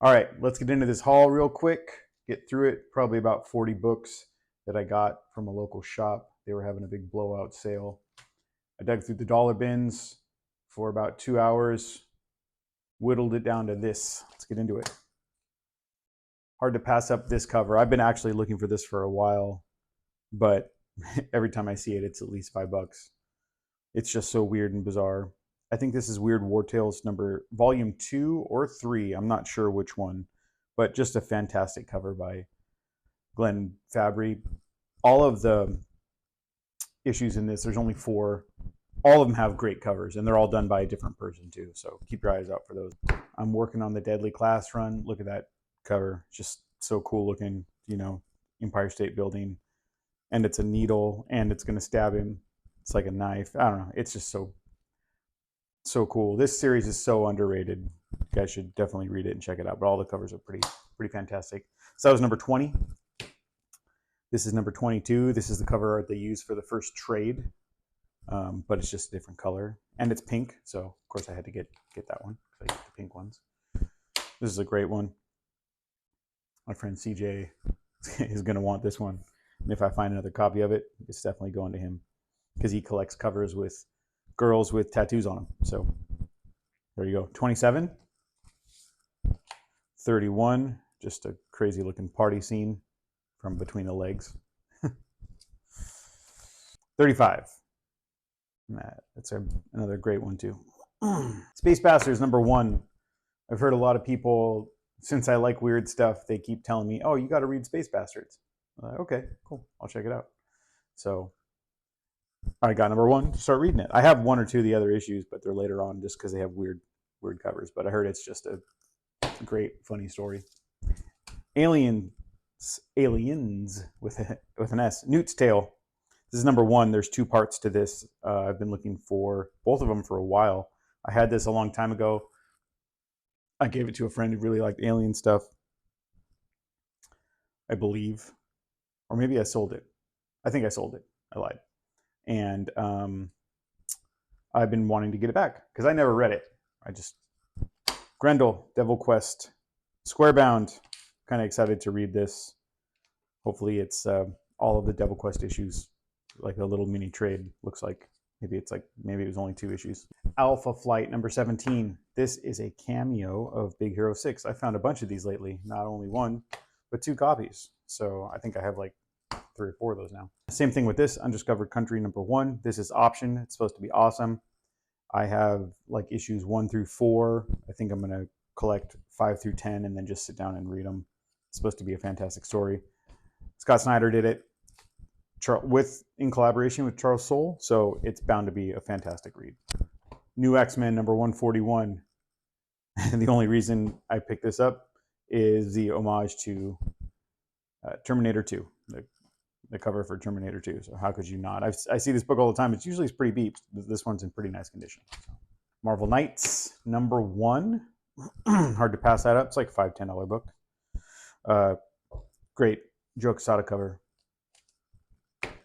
All right, let's get into this haul real quick. Get through it. Probably about 40 books that I got from a local shop. They were having a big blowout sale. I dug through the dollar bins for about 2 hours, whittled it down to this. Let's get into it. Hard to pass up this cover. I've been actually looking for this for a while, but every time I see it, it's at least $5. It's just so weird and bizarre. I think this is Weird War Tales volume 2 or 3. I'm not sure which one, but just a fantastic cover by Glenn Fabry. All of the issues in this, there's only 4. All of them have great covers, and they're all done by a different person too. So keep your eyes out for those. I'm working on the Deadly Class run. Look at that cover. Just so cool looking, you know, Empire State Building. And it's a needle, and it's going to stab him. It's like a knife. I don't know. It's just so cool. This series is so underrated. You guys should definitely read it and check it out. But all the covers are pretty fantastic. So that was number 20. This is number 22. This is the cover art they used for the first trade, but it's just a different color, and it's pink. So of course I had to get that one because I get the pink ones. This is a great one. My friend CJ is going to want this one, and if I find another copy of it, it's definitely going to him because he collects covers with girls with tattoos on them. So there you go. 27, 31, just a crazy looking party scene from between the legs. 35. That's another great one too. Space Bastards number 1. I've heard a lot of people, since I like weird stuff, they keep telling me, oh, you got to read Space Bastards. Okay, cool. I'll check it out. So I got number 1 to start reading it. I have 1 or 2 of the other issues, but they're later on just because they have weird covers. But I heard it's just a great, funny story. Aliens with an S. Newt's Tale. This is number 1. There's 2 parts to this. I've been looking for both of them for a while. I had this a long time ago. I gave it to a friend who really liked alien stuff, I believe. Or maybe I sold it. I think I sold it. I lied. And I've been wanting to get it back because I never read it. Grendel, Devil Quest, Squarebound. Kind of excited to read this. Hopefully it's all of the Devil Quest issues, like a little mini trade. Looks like maybe it was only 2 issues. Alpha Flight number 17. This is a cameo of Big Hero 6. I found a bunch of these lately, not only 1, but 2 copies. So I think I have like 3 or 4 of those now. Same thing with this, Undiscovered Country number 1. This is option. It's supposed to be awesome. I have like issues 1 through 4. I think I'm going to collect 5 through 10 and then just sit down and read them. It's supposed to be a fantastic story. Scott Snyder did it in collaboration with Charles Soule, so it's bound to be a fantastic read. New X-Men number 141. And the only reason I picked this up is the homage to Terminator 2, the cover for Terminator 2. So how could you not? I see this book all the time. It's usually pretty beat. This one's in pretty nice condition. Marvel Knights number 1. Hard to pass that up. It's like a $5-10 book. Great Joe Quesada cover.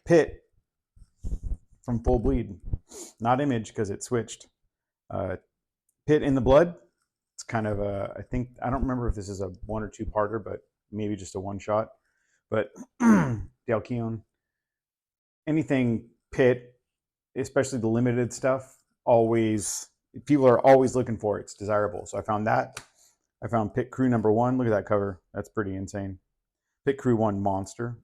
Pit from Full Bleed. Not Image because it switched. Pit in the Blood. It's kind of I don't remember if this is a 1 or 2-parter, but maybe just a 1-shot. But Dale Keown. Anything Pit, especially the limited stuff, people are always looking for it. It's desirable. So I found that. I found Pit Crew number 1. Look at that cover. That's pretty insane. Pit Crew 1 Monster.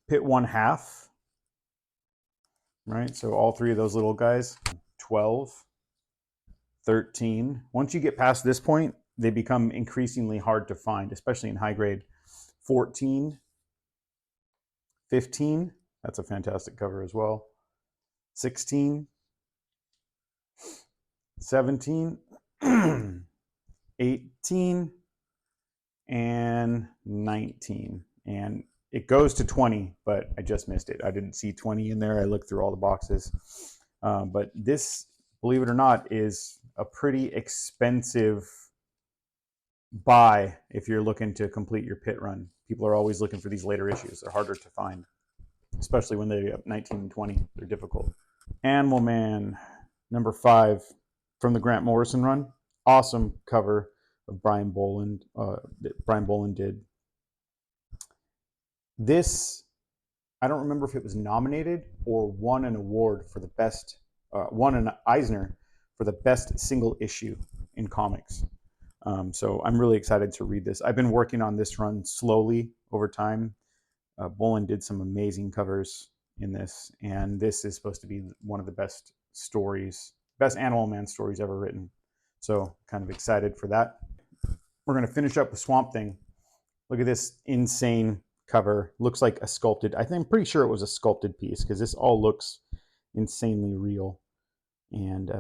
Pit 1/2. Right, so all 3 of those little guys. 12, 13. Once you get past this point, they become increasingly hard to find, especially in high grade. 14, 15. That's a fantastic cover as well. 16, 17, 18, and 19. And it goes to 20, but I just missed it. I didn't see 20 in there. I looked through all the boxes. But this, believe it or not, is a pretty expensive buy if you're looking to complete your Pit run. People are always looking for these later issues. They're harder to find, especially when they're 19 and 20. They're difficult. Animal Man, number 5, from the Grant Morrison run. awesome cover of Brian Boland that Brian Boland did. This, I don't remember if it was nominated or won an award for the best, won an Eisner for the best single issue in comics. So I'm really excited to read this. I've been working on this run slowly over time. Boland did some amazing covers in this, and this is supposed to be one of the best stories, best Animal Man stories ever written. So kind of excited for that. We're going to finish up with Swamp Thing. Look at this insane cover. Looks like a sculpted, I'm pretty sure it was a sculpted piece because this all looks insanely real. And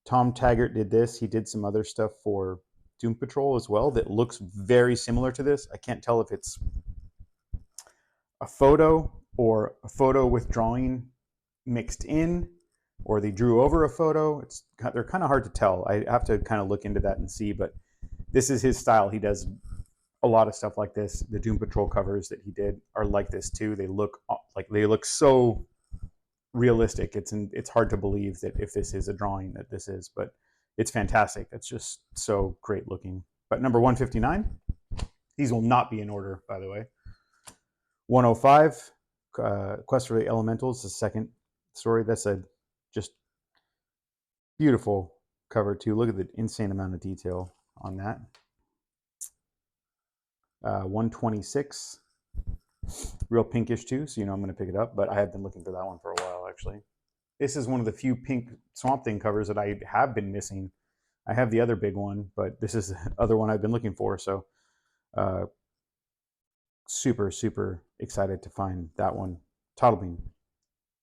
Tom Taggart did this. He did some other stuff for Doom Patrol as well that looks very similar to this. I can't tell if it's a photo or a photo with drawing mixed in, or they drew over a photo. They're kind of hard to tell. I have to kind of look into that and see, but this is his style. He does a lot of stuff like this. The Doom Patrol covers that he did are like this too. They look so realistic. It's hard to believe that if this is a drawing that this is, but it's fantastic. It's just so great looking. But number 159, these will not be in order, by the way. 105, Quest for the Elementals, the second story. That's a just beautiful cover too. Look at the insane amount of detail on that. 126, real pinkish too, so I'm going to pick it up, but I have been looking for that one for a while actually. This is one of the few pink Swamp Thing covers that I have been missing. I have the other big one, but this is the other one I've been looking for, so super, super excited to find that one. Toddlebean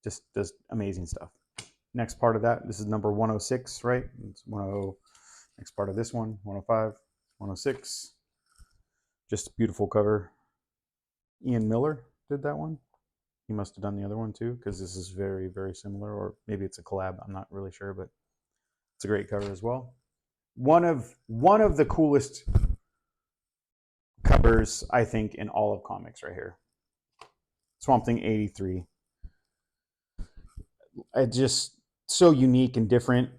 just does amazing stuff. Next part of that, this is number 106, right? It's 100. Next part of this one, 105, 106. Just beautiful cover. Ian Miller did that one. He must have done the other one too, because this is very, very similar, or maybe it's a collab. I'm not really sure, but it's a great cover as well. One of the coolest covers, I think, in all of comics right here. Swamp Thing 83. It's just so unique and different.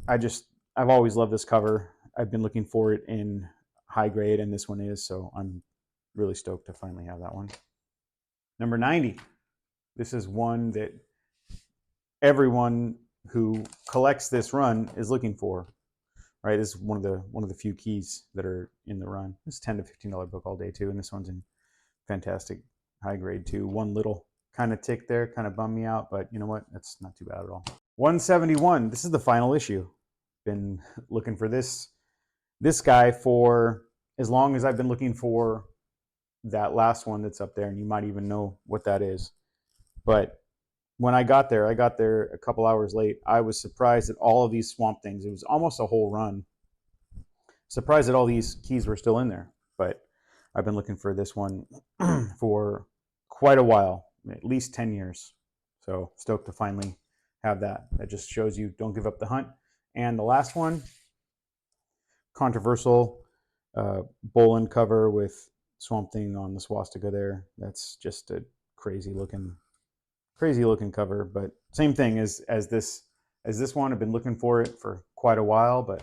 I've always loved this cover. I've been looking for it in high grade, and this one is, so I'm really stoked to finally have that one. Number 90. This is one that everyone who collects this run is looking for, right? This is one of the few keys that are in the run. This is $10 to $15 book all day too, and this one's in fantastic high grade too. One little kind of tick there kind of bummed me out, but you know what? That's not too bad at all. 171. This is the final issue. Been looking for this guy for as long as I've been looking for that last one that's up there, and you might even know what that is. But when I got there a couple hours late. I was surprised at all of these Swamp Things. It was almost a whole run. Surprised that all these keys were still in there. But I've been looking for this one for quite a while, at least 10 years. So stoked to finally have that. That just shows you don't give up the hunt. And the last one, controversial Boland cover with Swamp Thing on the swastika there. That's just a crazy looking cover, but same thing as this one. I've been looking for it for quite a while, but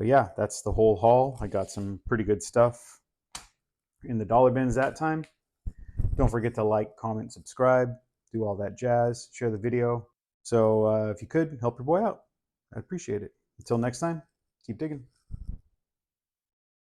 yeah, that's the whole haul. I got some pretty good stuff in the dollar bins that time. Don't forget to like, comment, subscribe, do all that jazz, share the video. So if you could help your boy out, I'd appreciate it. Until next time, keep digging.